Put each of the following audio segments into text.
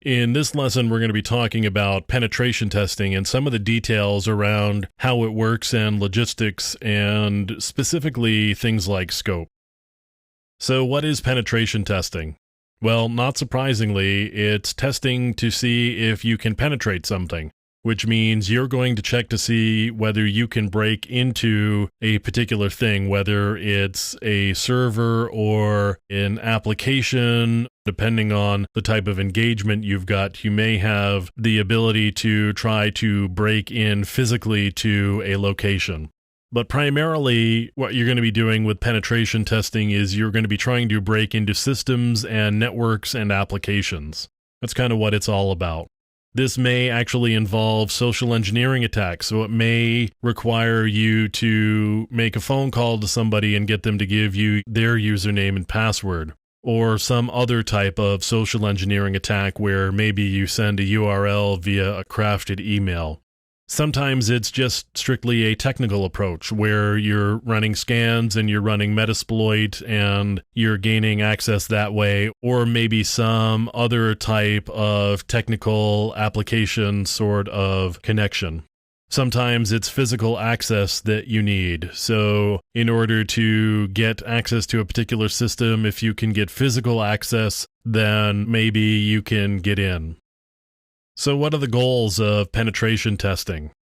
In this lesson, we're going to be talking about penetration testing and some of the details around how it works and logistics and specifically things like scope. So what is penetration testing? Well, not surprisingly, it's testing to see if you can penetrate something, which means you're going to check to see whether you can break into a particular thing, whether it's a server or an application. Depending on the type of engagement you've got, you may have the ability to try to break in physically to a location. But primarily, what you're going to be doing with penetration testing is you're going to be trying to break into systems and networks and applications. That's kind of what it's all about. This may actually involve social engineering attacks, so it may require you to make a phone call to somebody and get them to give you their username and password, or some other type of social engineering attack where maybe you send a URL via a crafted email. Sometimes it's just strictly a technical approach where you're running scans and you're running Metasploit and you're gaining access that way, or maybe some other type of technical application sort of connection. Sometimes it's physical access that you need. So in order to get access to a particular system, if you can get physical access, then maybe you can get in. So what are the goals of penetration testing?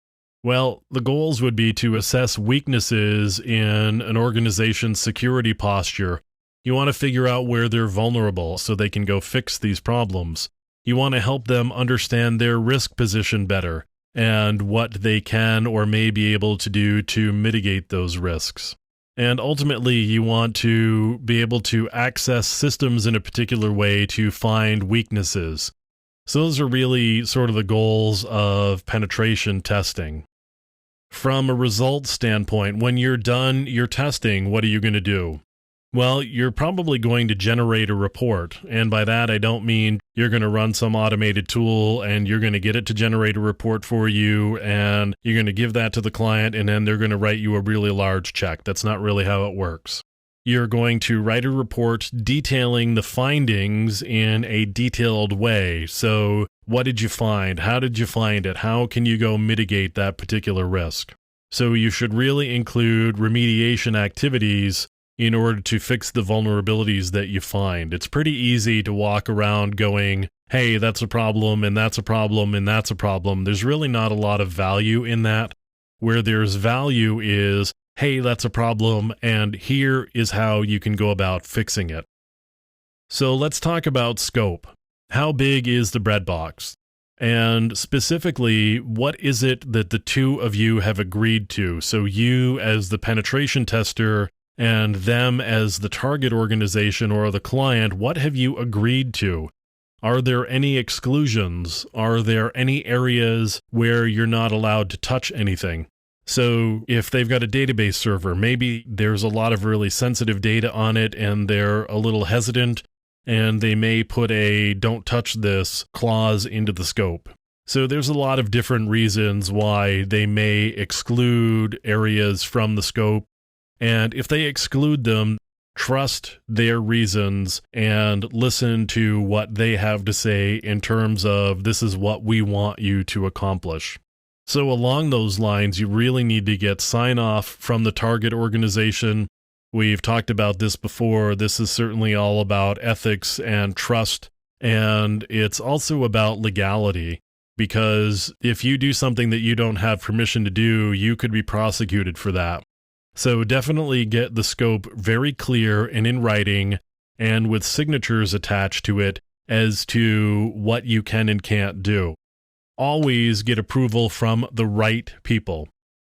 Well, the goals would be to assess weaknesses in an organization's security posture. You want to figure out where they're vulnerable so they can go fix these problems. You want to help them understand their risk position better and what they can or may be able to do to mitigate those risks. And ultimately, you want to be able to access systems in a particular way to find weaknesses. So those are really sort of the goals of penetration testing. From a results standpoint, when you're done your testing, what are you going to do? Well, you're probably going to generate a report. And by that, I don't mean you're going to run some automated tool and you're going to get it to generate a report for you and you're going to give that to the client and then they're going to write you a really large check. That's not really how it works. You're going to write a report detailing the findings in a detailed way. So what did you find? How did you find it? How can you go mitigate that particular risk? So you should really include remediation activities in order to fix the vulnerabilities that you find. It's pretty easy to walk around going, hey, that's a problem, and that's a problem, and that's a problem. There's really not a lot of value in that. Where there's value is, hey, that's a problem, and here is how you can go about fixing it. So let's talk about scope. How big is the breadbox? And specifically, what is it that the two of you have agreed to? So you as the penetration tester and them as the target organization or the client, what have you agreed to? Are there any exclusions? Are there any areas where you're not allowed to touch anything? So if they've got a database server, maybe there's a lot of really sensitive data on it and they're a little hesitant and they may put a don't touch this clause into the scope. So there's a lot of different reasons why they may exclude areas from the scope. And if they exclude them, trust their reasons and listen to what they have to say in terms of this is what we want you to accomplish. So along those lines, you really need to get sign-off from the target organization. We've talked about this before. This is certainly all about ethics and trust, and it's also about legality, because if you do something that you don't have permission to do, you could be prosecuted for that. So definitely get the scope very clear and in writing and with signatures attached to it as to what you can and can't do. Always get approval from the right people.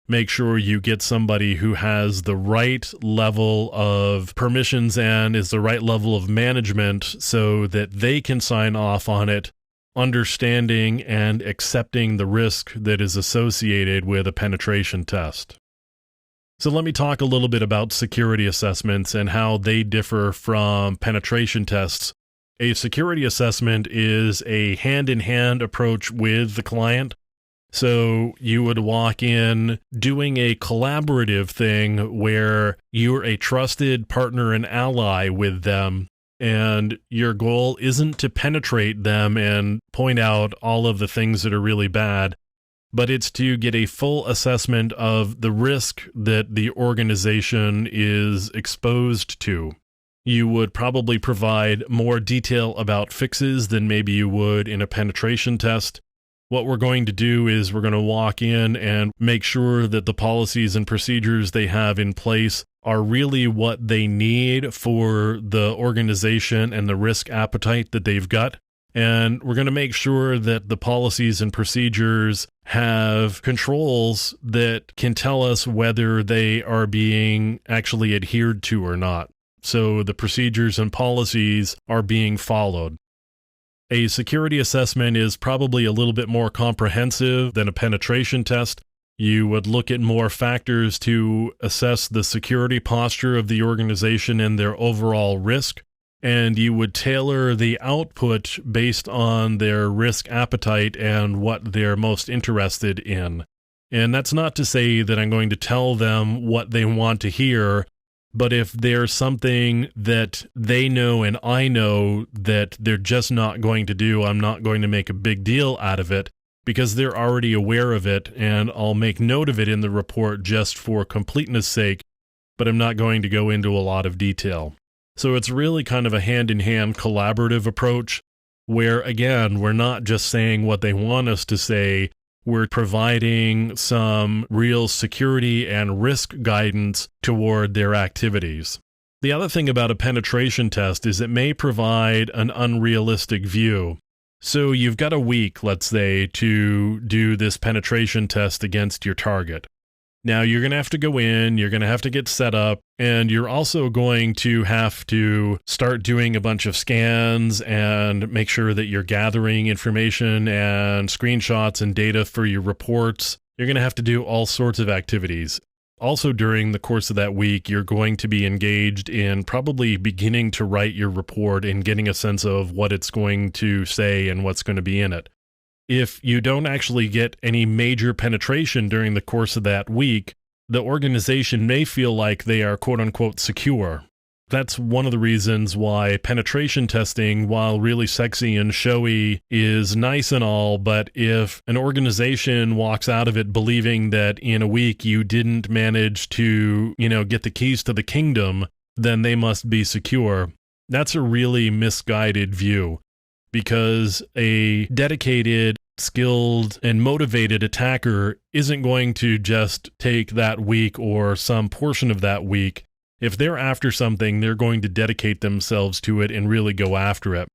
Make sure you get somebody who has the right level of permissions and is the right level of management so that they can sign off on it, understanding and accepting the risk that is associated with a penetration test. So let me talk a little bit about security assessments and how they differ from penetration tests. A security assessment is a hand-in-hand approach with the client. So you would walk in doing a collaborative thing where you're a trusted partner and ally with them, And your goal isn't to penetrate them and point out all of the things that are really bad, but it's to get a full assessment of the risk that the organization is exposed to. You would probably provide more detail about fixes than maybe you would in a penetration test. What we're going to do is we're going to walk in and make sure that the policies and procedures they have in place are really what they need for the organization and the risk appetite that they've got. And we're going to make sure that the policies and procedures have controls that can tell us whether they are being actually adhered to or not. So the procedures and policies are being followed. A security assessment is probably a little bit more comprehensive than a penetration test. You would look at more factors to assess the security posture of the organization and their overall risk, and you would tailor the output based on their risk appetite and what they're most interested in. And that's not to say that I'm going to tell them what they want to hear, but if there's something that they know and I know that they're just not going to do, I'm not going to make a big deal out of it because they're already aware of it, and I'll make note of it in the report just for completeness sake, but I'm not going to go into a lot of detail. So it's really kind of a hand-in-hand collaborative approach where, again, we're not just saying what they want us to say, we're providing some real security and risk guidance toward their activities. The other thing about a penetration test is it may provide an unrealistic view. So you've got a week, let's say, to do this penetration test against your target. Now you're going to have to go in, you're going to have to get set up, and you're also going to have to start doing a bunch of scans and make sure that you're gathering information and screenshots and data for your reports. You're going to have to do all sorts of activities. Also, during the course of that week, you're going to be engaged in probably beginning to write your report and getting a sense of what it's going to say and what's going to be in it. If you don't actually get any major penetration during the course of that week, the organization may feel like they are quote-unquote secure. That's one of the reasons why penetration testing, while really sexy and showy, is nice and all, but if an organization walks out of it believing that in a week you didn't manage to, get the keys to the kingdom, then they must be secure. That's a really misguided view, because a dedicated, skilled, and motivated attacker isn't going to just take that week or some portion of that week. If they're after something, they're going to dedicate themselves to it and really go after it.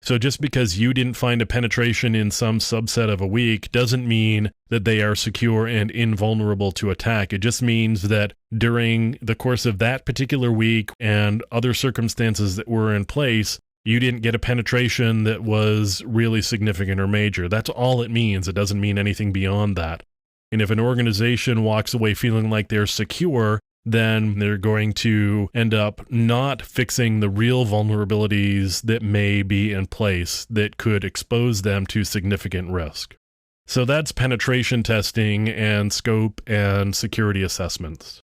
So just because you didn't find a penetration in some subset of a week doesn't mean that they are secure and invulnerable to attack. It just means that during the course of that particular week and other circumstances that were in place, you didn't get a penetration that was really significant or major. That's all it means. It doesn't mean anything beyond that. And if an organization walks away feeling like they're secure, then they're going to end up not fixing the real vulnerabilities that may be in place that could expose them to significant risk. So that's penetration testing and scope and security assessments.